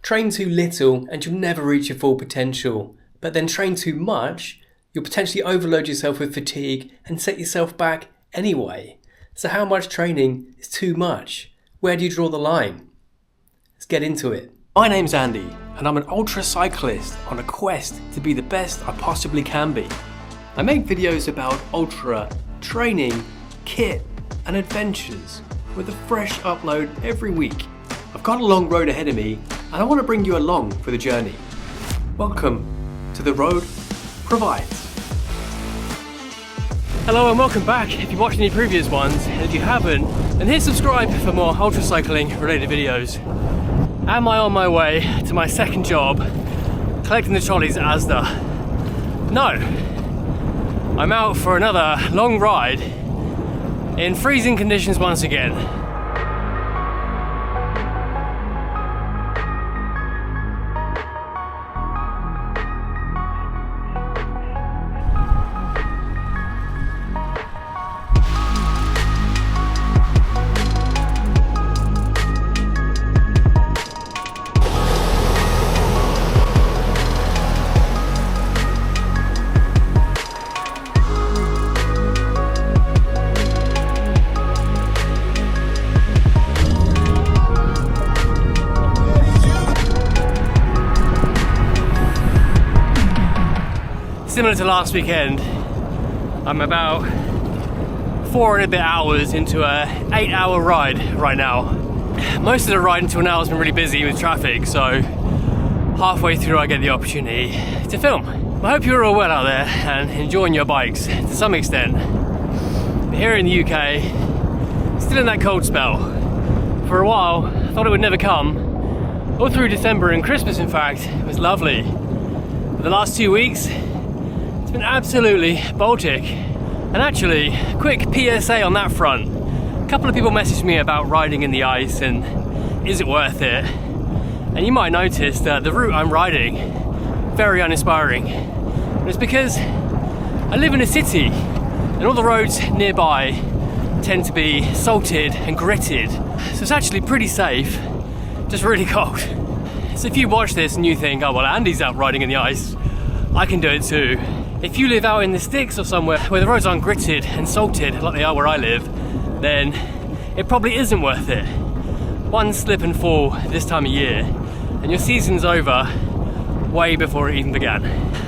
Train too little and you'll never reach your full potential. But then train too much, you'll potentially overload yourself with fatigue and set yourself back anyway. So how much training is too much? Where do you draw the line? Let's get into it. My name's Andy and I'm an ultra cyclist on a quest to be the best I possibly can be. I make videos about ultra training, kit and adventures with a fresh upload every week. I've got a long road ahead of me and I want to bring you along for the journey. Welcome to The Road Provides. Hello and welcome back. If you've watched any previous ones, and if you haven't, then hit subscribe for more ultra cycling related videos. Am I on my way to my second job, collecting the trolleys at Asda? No. I'm out for another long ride in freezing conditions once again. Similar to last weekend, I'm about 4 and a bit hours into a 8-hour ride right now. Most of the ride until now has been really busy with traffic, so halfway through I get the opportunity to film. I hope you're all well out there and enjoying your bikes to some extent. But here in the UK, still in that cold spell. For a while, I thought it would never come. All through December and Christmas, in fact, it was lovely. But the last 2 weeks, it's been absolutely Baltic. And actually, quick PSA on that front. A couple of people messaged me about riding in the ice and is it worth it? And you might notice that the route I'm riding, very uninspiring. And it's because I live in a city and all the roads nearby tend to be salted and gritted. So it's actually pretty safe, just really cold. So if you watch this and you think, oh well, Andy's out riding in the ice, I can do it too. If you live out in the sticks or somewhere where the roads aren't gritted and salted like they are where I live, then it probably isn't worth it. One slip and fall this time of year and your season's over way before it even began.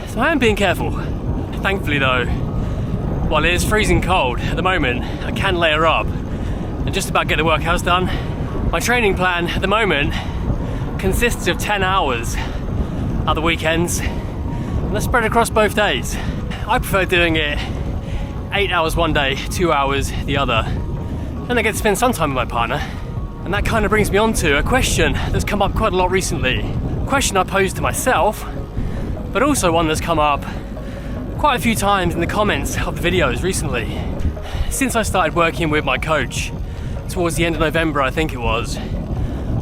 So I am being careful. Thankfully though, while it is freezing cold at the moment, I can layer up and just about get the workouts done. My training plan at the moment consists of 10 hours at the weekends. And that's spread across both days. I prefer doing it 8 hours one day, 2 hours the other. And I get to spend some time with my partner. And that kind of brings me on to a question that's come up quite a lot recently. A question I posed to myself, but also one that's come up quite a few times in the comments of the videos recently. Since I started working with my coach, towards the end of November I think it was,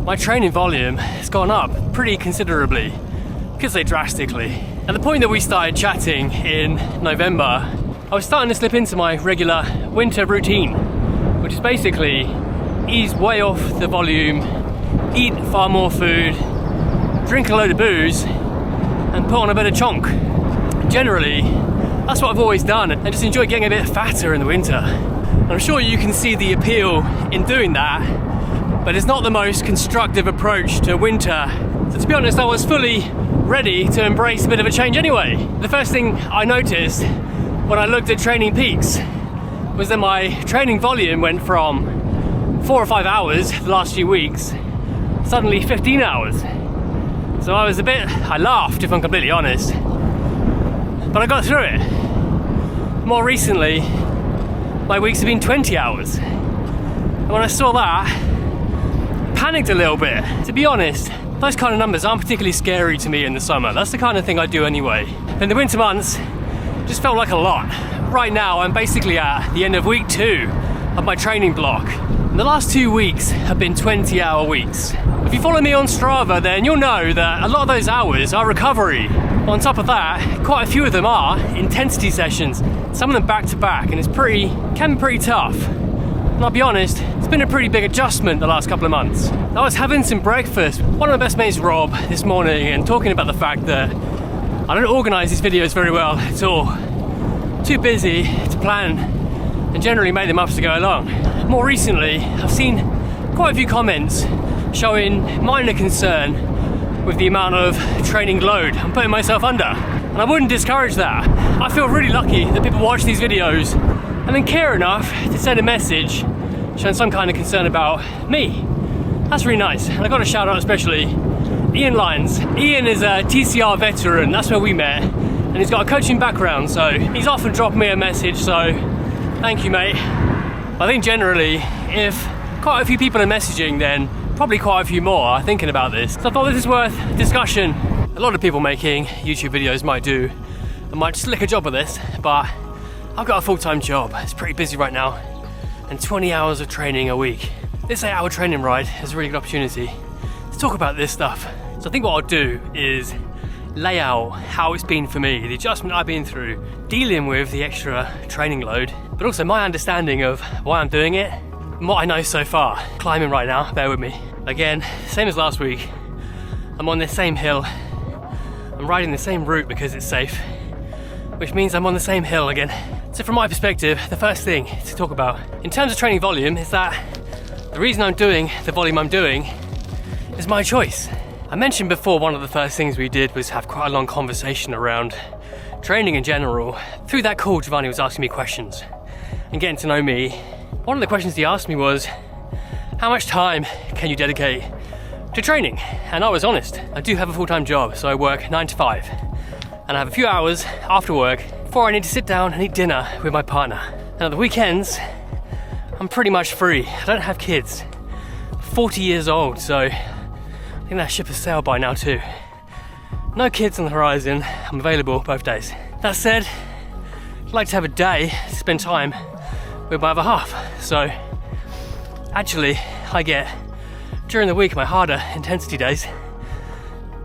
my training volume has gone up pretty considerably. I could say drastically. At the point that we started chatting in November, I was starting to slip into my regular winter routine, which is basically ease way off the volume, eat far more food, drink a load of booze, and put on a bit of chonk. Generally, that's what I've always done, and just enjoy getting a bit fatter in the winter. And I'm sure you can see the appeal in doing that, but it's not the most constructive approach to winter. So to be honest, I was fully ready to embrace a bit of a change anyway. The first thing I noticed when I looked at Training Peaks was that my training volume went from 4 or 5 hours the last few weeks, suddenly 15 hours. So I laughed if I'm completely honest. But I got through it. More recently, my weeks have been 20 hours. And when I saw that, I panicked a little bit. To be honest, those kind of numbers aren't particularly scary to me in the summer. That's the kind of thing I do anyway. In the winter months, it just felt like a lot. Right now, I'm basically at the end of week 2 of my training block. And the last 2 weeks have been 20-hour weeks. If you follow me on Strava, then you'll know that a lot of those hours are recovery. On top of that, quite a few of them are intensity sessions, some of them back to back, and can be pretty tough. And I'll be honest, It's been a pretty big adjustment the last couple of months. I was having some breakfast with one of my best mates, Rob, this morning, and talking about the fact that I don't organise these videos very well at all. Too busy to plan and generally make them up as I go along. More recently, I've seen quite a few comments showing minor concern with the amount of training load I'm putting myself under. And I wouldn't discourage that. I feel really lucky that people watch these videos and then care enough to send a message showing some kind of concern about me. That's really nice. And I got a shout out especially Ian Lyons. Ian is a TCR veteran, that's where we met, and he's got a coaching background, so he's often dropped me a message, so thank you, mate. I think generally, if quite a few people are messaging, then probably quite a few more are thinking about this. So I thought this is worth discussion. A lot of people making YouTube videos might do and might slick a job of this, but I've got a full-time job. It's pretty busy right now, and 20 hours of training a week. This 8-hour training ride is a really good opportunity to talk about this stuff. So I think what I'll do is lay out how it's been for me, the adjustment I've been through, dealing with the extra training load, but also my understanding of why I'm doing it and what I know so far. Climbing right now, bear with me. Again, same as last week, I'm on this same hill. I'm riding the same route because it's safe, which means I'm on the same hill again. So from my perspective, the first thing to talk about in terms of training volume is that the reason I'm doing the volume I'm doing is my choice. I mentioned before one of the first things we did was have quite a long conversation around training in general. Through that call, Giovanni was asking me questions and getting to know me. One of the questions he asked me was, how much time can you dedicate to training? And I was honest. I do have a full-time job, so I work 9 to 5. And I have a few hours after work before I need to sit down and eat dinner with my partner. And at the weekends, I'm pretty much free. I don't have kids. I'm 40 years old, so I think that ship has sailed by now too. No kids on the horizon. I'm available both days. That said, I'd like to have a day to spend time with my other half. So actually, I get, during the week, my harder intensity days,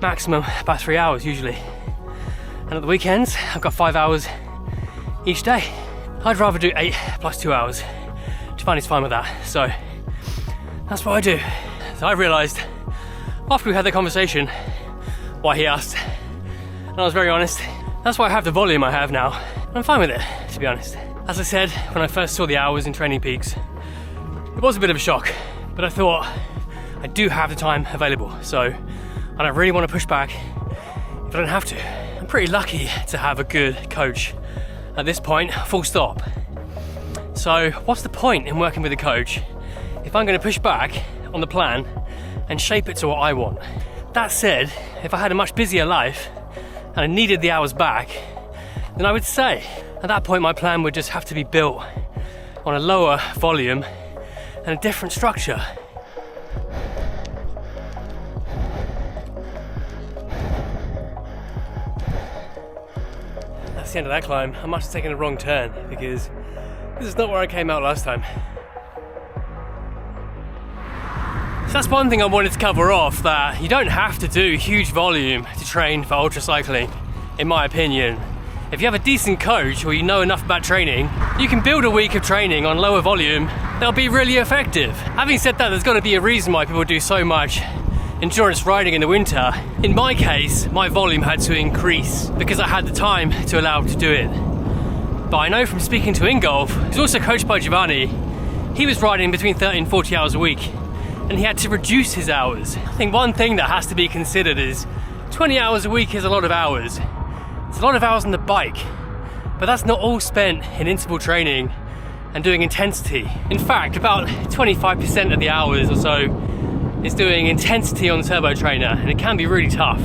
maximum about 3 hours usually. And at the weekends, I've got 5 hours each day. I'd rather do 8 plus 2 hours. Giovanni's fine with that, so that's what I do. So I realised after we had the conversation why he asked, and I was very honest. That's why I have the volume I have now. I'm fine with it, to be honest. As I said, when I first saw the hours in Training Peaks, it was a bit of a shock, but I thought I do have the time available, so I don't really want to push back if I don't have to. I'm pretty lucky to have a good coach at this point, full stop. So what's the point in working with a coach if I'm going to push back on the plan and shape it to what I want? That said, if I had a much busier life and I needed the hours back, then I would say at that point my plan would just have to be built on a lower volume and a different structure. That's the end of that climb. I must have taken a wrong turn because this is not where I came out last time. So that's one thing I wanted to cover off, that you don't have to do huge volume to train for ultra cycling, in my opinion. If you have a decent coach or you know enough about training, you can build a week of training on lower volume that'll be really effective. Having said that, there's got to be a reason why people do so much endurance riding in the winter. In my case, my volume had to increase because I had the time to allow to do it. But I know from speaking to Ingolf, who's also coached by Giovanni, he was riding between 30 and 40 hours a week, and he had to reduce his hours. I think one thing that has to be considered is 20 hours a week is a lot of hours. It's a lot of hours on the bike, but that's not all spent in interval training and doing intensity. In fact, about 25% of the hours or so is doing intensity on the turbo trainer, and it can be really tough,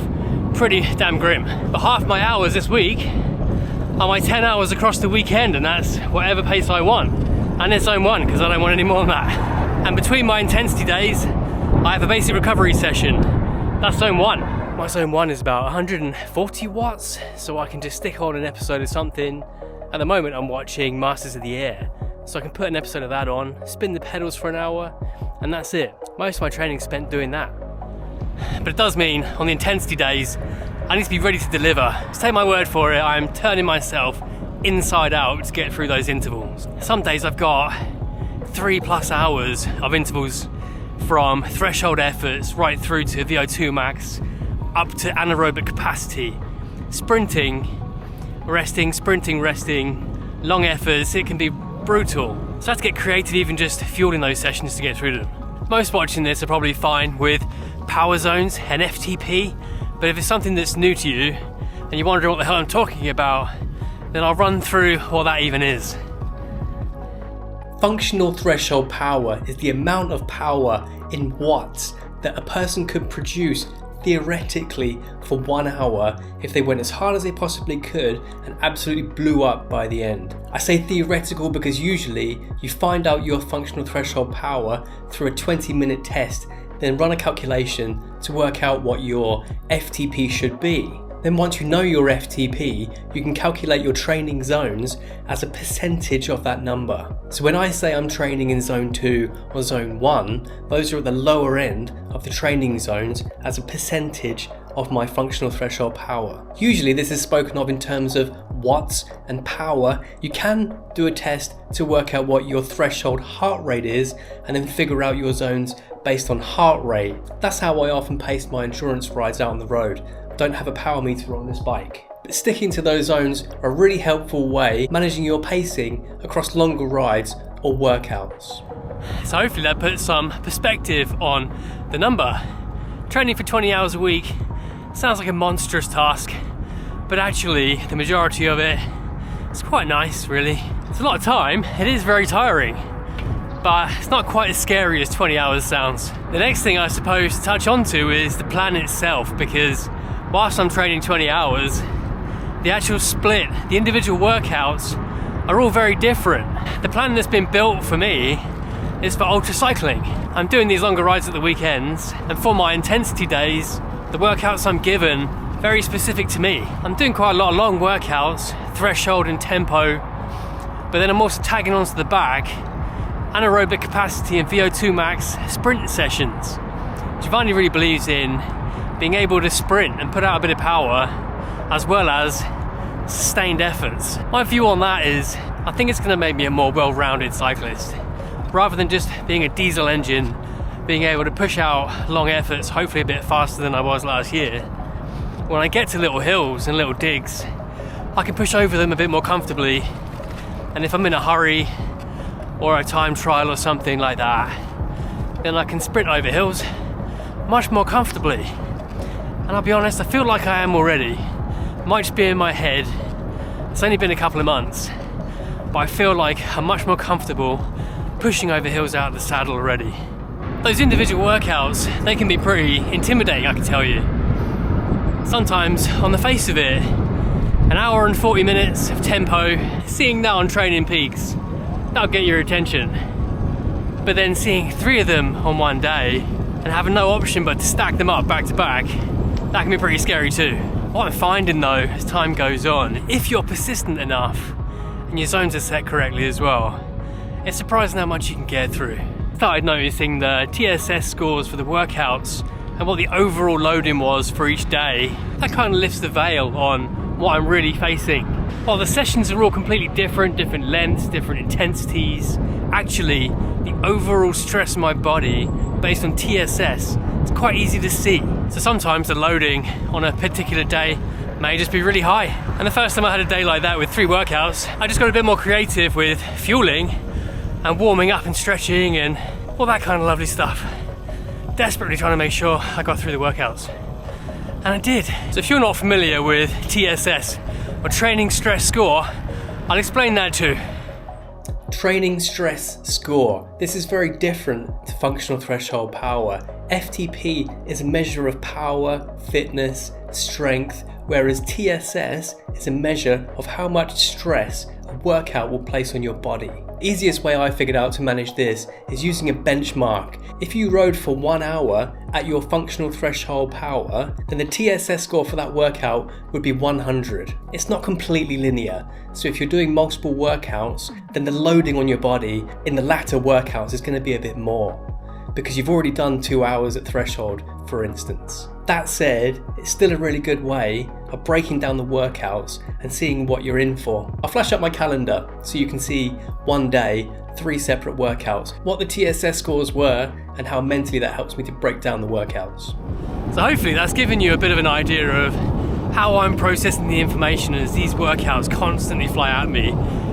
pretty damn grim. But half my hours this week are my 10 hours across the weekend, and that's whatever pace I want. And it's zone 1, because I don't want any more than that. And between my intensity days, I have a basic recovery session. That's zone 1. My zone 1 is about 140 watts, so I can just stick on an episode of something. At the moment, I'm watching Masters of the Air, so I can put an episode of that on, spin the pedals for an hour, and that's it. Most of my training's spent doing that. But it does mean, on the intensity days, I need to be ready to deliver. Just take my word for it, I'm turning myself inside out to get through those intervals. Some days I've got 3+ hours of intervals from threshold efforts right through to VO2 max, up to anaerobic capacity, sprinting, resting, long efforts. It can be brutal. So I have to get creative even just fueling those sessions to get through them. Most watching this are probably fine with power zones and FTP, but if it's something that's new to you and you're wondering what the hell I'm talking about, then I'll run through what that even is. Functional threshold power is the amount of power in watts that a person could produce theoretically for 1 hour if they went as hard as they possibly could and absolutely blew up by the end. I say theoretical because usually you find out your functional threshold power through a 20-minute test, then run a calculation to work out what your FTP should be. Then once you know your FTP, you can calculate your training zones as a percentage of that number. So when I say I'm training in zone 2 or zone 1, those are at the lower end of the training zones as a percentage of my functional threshold power. Usually this is spoken of in terms of watts and power. You can do a test to work out what your threshold heart rate is and then figure out your zones based on heart rate. That's how I often pace my endurance rides out on the road. Don't have a power meter on this bike. But sticking to those zones are a really helpful way managing your pacing across longer rides or workouts. So hopefully that puts some perspective on the number. Training for 20 hours a week sounds like a monstrous task, but actually the majority of it is quite nice, really. It's a lot of time, it is very tiring, but it's not quite as scary as 20 hours sounds. The next thing I suppose to touch onto is the plan itself, because whilst I'm training 20 hours, the actual split, the individual workouts are all very different. The plan that's been built for me is for ultra cycling. I'm doing these longer rides at the weekends, and for my intensity days, the workouts I'm given very specific to me. I'm doing quite a lot of long workouts, threshold and tempo, but then I'm also tagging onto the back anaerobic capacity and VO2 max sprint sessions. Giovanni really believes in being able to sprint and put out a bit of power as well as sustained efforts. My view on that is I think it's going to make me a more well-rounded cyclist. Rather than just being a diesel engine, being able to push out long efforts, hopefully a bit faster than I was last year, when I get to little hills and little digs, I can push over them a bit more comfortably. And if I'm in a hurry or a time trial or something like that, then I can sprint over hills much more comfortably. And I'll be honest, I feel like I am already. It might just be in my head. It's only been a couple of months, but I feel like I'm much more comfortable pushing over hills out of the saddle already. Those individual workouts, they can be pretty intimidating, I can tell you. Sometimes, on the face of it, an hour and 40 minutes of tempo, seeing that on Training Peaks, that'll get your attention. But then seeing 3 of them on one day and having no option but to stack them up back to back, that can be pretty scary too. What I'm finding though, as time goes on, if you're persistent enough and your zones are set correctly as well, it's surprising how much you can get through. Started noticing the TSS scores for the workouts and what the overall loading was for each day. That kind of lifts the veil on what I'm really facing. While the sessions are all completely different lengths, different intensities, actually the overall stress on my body based on TSS, it's quite easy to see. So sometimes the loading on a particular day may just be really high. And the first time I had a day like that with 3 workouts, I just got a bit more creative with fueling and warming up and stretching and all that kind of lovely stuff. Desperately trying to make sure I got through the workouts. And I did. So if you're not familiar with TSS, or Training Stress Score, I'll explain that too. Training stress score. This is very different to functional threshold power. FTP is a measure of power, fitness, strength, whereas TSS is a measure of how much stress a workout will place on your body. Easiest way I figured out to manage this is using a benchmark. If you rode for 1 hour at your functional threshold power, then the TSS score for that workout would be 100. It's not completely linear, so if you're doing multiple workouts, then the loading on your body in the latter workouts is going to be a bit more, because you've already done 2 hours at threshold, for instance. That said, it's still a really good way of breaking down the workouts and seeing what you're in for. I'll flash up my calendar so you can see one day, 3 separate workouts, what the TSS scores were, and how mentally that helps me to break down the workouts. So hopefully that's given you a bit of an idea of how I'm processing the information as these workouts constantly fly at me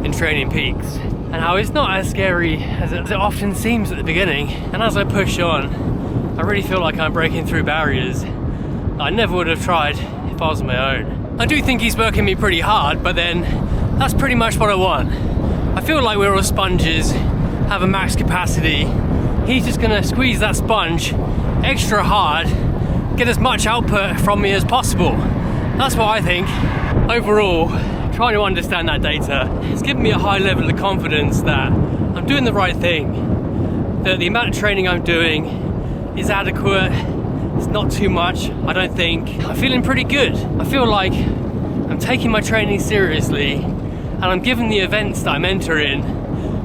in Training Peaks, and how it's not as scary as it often seems at the beginning. And as I push on, I really feel like I'm breaking through barriers that I never would have tried if I was on my own. I do think he's working me pretty hard, but then that's pretty much what I want. I feel like we're all sponges, have a max capacity. He's just gonna squeeze that sponge extra hard, get as much output from me as possible. That's what I think. Overall, trying to understand that data, it's given me a high level of confidence that I'm doing the right thing, that the amount of training I'm doing is adequate, it's not too much, I don't think. I'm feeling pretty good. I feel like I'm taking my training seriously, and I'm giving the events that I'm entering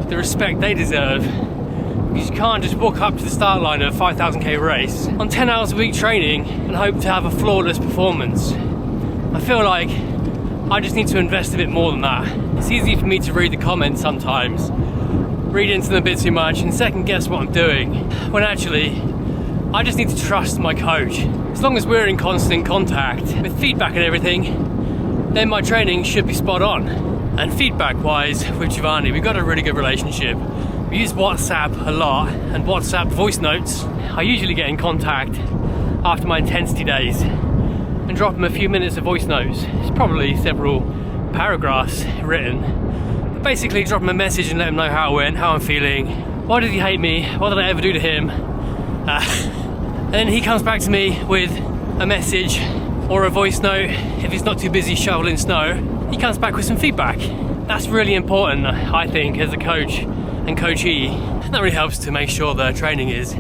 the respect they deserve. Because you can't just walk up to the start line of a 5,000k race on 10 hours a week training and hope to have a flawless performance. I feel like I just need to invest a bit more than that. It's easy for me to read the comments sometimes, read into them a bit too much and second guess what I'm doing, when actually I just need to trust my coach. As long as we're in constant contact with feedback and everything, then my training should be spot on. And feedback wise with Giovanni, we've got a really good relationship. We use WhatsApp a lot, and WhatsApp voice notes. I usually get in contact after my intensity days and drop him a few minutes of voice notes. It's probably several paragraphs written. But basically drop him a message and let him know how it went, how I'm feeling, why did he hate me, what did I ever do to him? And then he comes back to me with a message or a voice note. If he's not too busy shoveling snow, he comes back with some feedback. That's really important, I think, as a coach and coachee. And that really helps to make sure the training is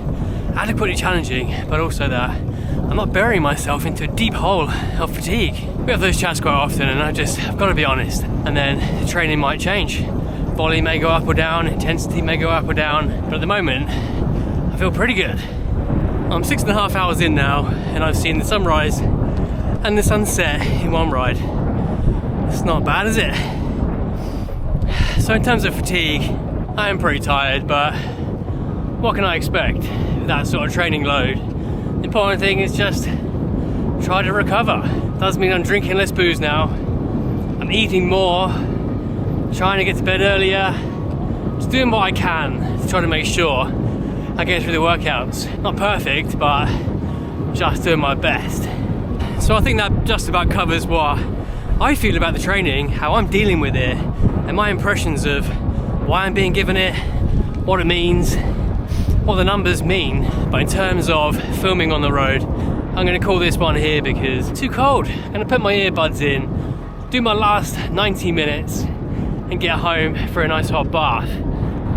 adequately challenging, but also that I'm not burying myself into a deep hole of fatigue. We have those chats quite often, and I've got to be honest. And then the training might change. Volume may go up or down, intensity may go up or down, but at the moment, I feel pretty good. I'm 6.5 hours in now, and I've seen the sunrise and the sunset in one ride. It's not bad, is it? So in terms of fatigue, I am pretty tired, but what can I expect with that sort of training load? The important thing is just try to recover. Doesn't mean I'm drinking less booze now. I'm eating more, trying to get to bed earlier, just doing what I can to try to make sure I get through the workouts. Not perfect, but just doing my best. So I think that just about covers what I feel about the training, how I'm dealing with it, and my impressions of why I'm being given it, what it means, what the numbers mean. But in terms of filming on the road, I'm going to call this one here because it's too cold. I'm going to put my earbuds in, do my last 90 minutes, and get home for a nice hot bath.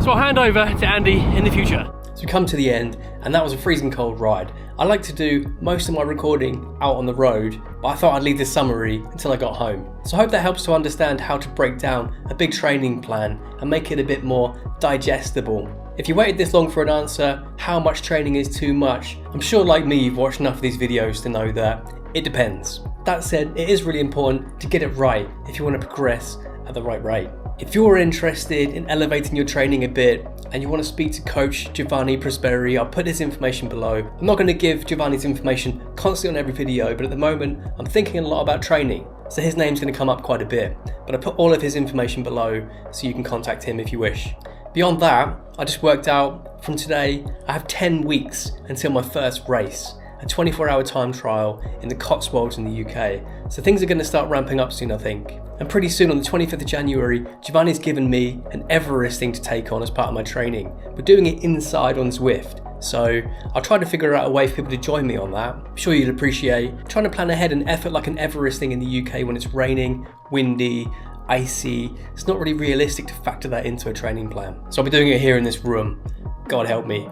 So I'll hand over to Andy in the future. So we come to the end, and that was a freezing cold ride. I like to do most of my recording out on the road, but I thought I'd leave this summary until I got home. So I hope that helps to understand how to break down a big training plan and make it a bit more digestible. If you waited this long for an answer, how much training is too much? I'm sure like me you've watched enough of these videos to know that it depends. That said, it is really important to get it right if you want to progress at the right rate. If you're interested in elevating your training a bit and you want to speak to Coach Giovanni Prosperi, I'll put his information below. I'm not going to give Giovanni's information constantly on every video, but at the moment I'm thinking a lot about training, so his name's going to come up quite a bit. But I put all of his information below so you can contact him if you wish. Beyond that, I just worked out from today I have 10 weeks until my first race, a 24-hour time trial in the Cotswolds in the UK. So things are going to start ramping up soon, I think. And pretty soon on the 25th of January, Giovanni's given me an Everest thing to take on as part of my training. We're doing it inside on Zwift. So I'll try to figure out a way for people to join me on that. I'm sure you'd appreciate trying to plan ahead an effort like an Everest thing in the UK when it's raining, windy, icy. It's not really realistic to factor that into a training plan. So I'll be doing it here in this room. God help me.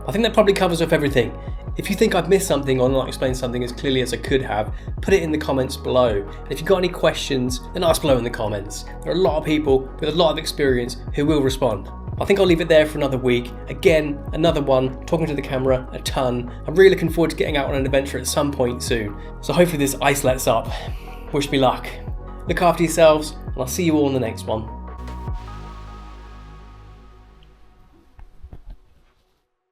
I think that probably covers off everything. If you think I've missed something or not explained something as clearly as I could have, put it in the comments below. And if you've got any questions, then ask below in the comments. There are a lot of people with a lot of experience who will respond. I think I'll leave it there for another week. Again, another one, talking to the camera a ton. I'm really looking forward to getting out on an adventure at some point soon. So hopefully this ice lets up. Wish me luck. Look after yourselves, and I'll see you all in the next one.